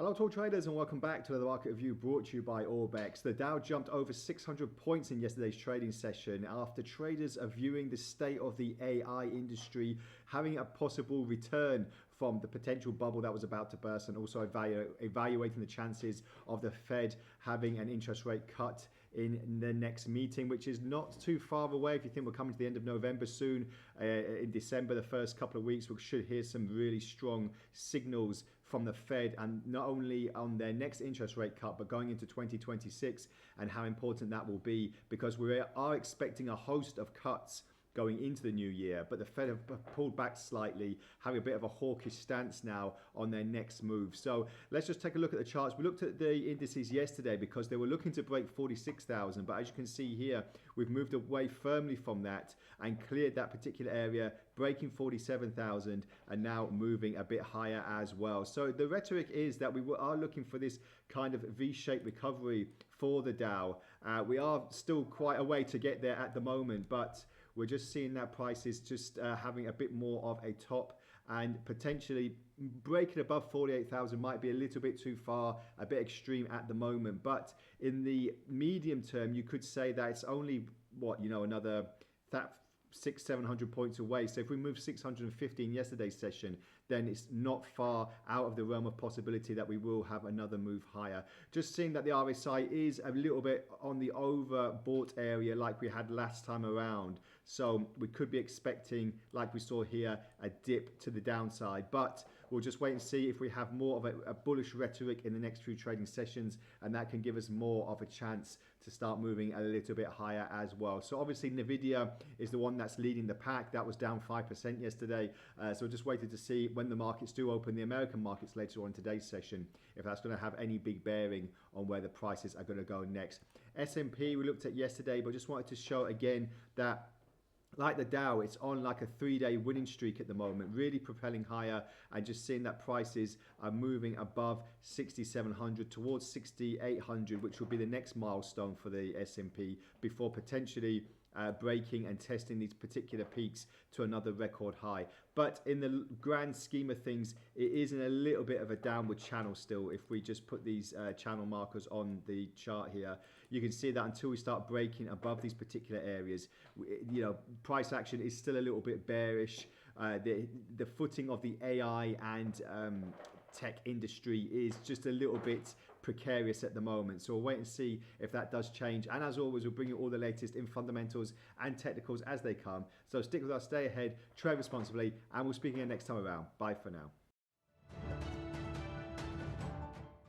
Hello to all traders and welcome back to the market review brought to you by Orbex. The Dow jumped over 600 points in yesterday's trading session after traders are viewing the state of the AI industry, having a possible return from the potential bubble that was about to burst, and also evaluating the chances of the Fed having an interest rate cut in the next meeting, which is not too far away. If you think we're coming to the end of November soon, in December, the first couple of weeks, we should hear some really strong signals from the Fed, and not only on their next interest rate cut, but going into 2026 and how important that will be, because we are expecting a host of cuts going into the new year, but the Fed have pulled back slightly, having a bit of a hawkish stance now on their next move. So let's just take a look at the charts. We looked at the indices yesterday because they were looking to break 46,000, but as you can see here, we've moved away firmly from that and cleared that particular area, breaking 47,000 and now moving a bit higher as well. So the rhetoric is that we are looking for this kind of V-shaped recovery for the Dow. We are still quite a way to get there at the moment, but we're just seeing that price is just having a bit more of a top, and potentially breaking above 48,000 might be a little bit too far, a bit extreme at the moment. But in the medium term, you could say that it's only another 600-700 points away. So if we move 650 in yesterday's session, then it's not far out of the realm of possibility that we will have another move higher. Just seeing that the RSI is a little bit on the overbought area like we had last time around. So we could be expecting, like we saw here, a dip to the downside. But we'll just wait and see if we have more of a bullish rhetoric in the next few trading sessions, and that can give us more of a chance to start moving a little bit higher as well. So obviously Nvidia is the one that's leading the pack. That was down 5% yesterday. So just waited to see when the markets do open, the American markets later on in today's session, if that's going to have any big bearing on where the prices are going to go next. S&P we looked at yesterday, but just wanted to show again that like the Dow, it's on like a 3-day winning streak at the moment, really propelling higher, and just seeing that prices are moving above 6,700 towards 6,800, which will be the next milestone for the S&P before potentially breaking and testing these particular peaks to another record high. But in the grand scheme of things, it is in a little bit of a downward channel still. If we just put these channel markers on the chart here, you can see that until we start breaking above these particular areas, price action is still a little bit bearish. The footing of the AI and tech industry is just a little bit precarious at the moment. So we'll wait and see if that does change. And as always, we'll bring you all the latest in fundamentals and technicals as they come. So stick with us, stay ahead, trade responsibly, and we'll speak again next time around. Bye for now.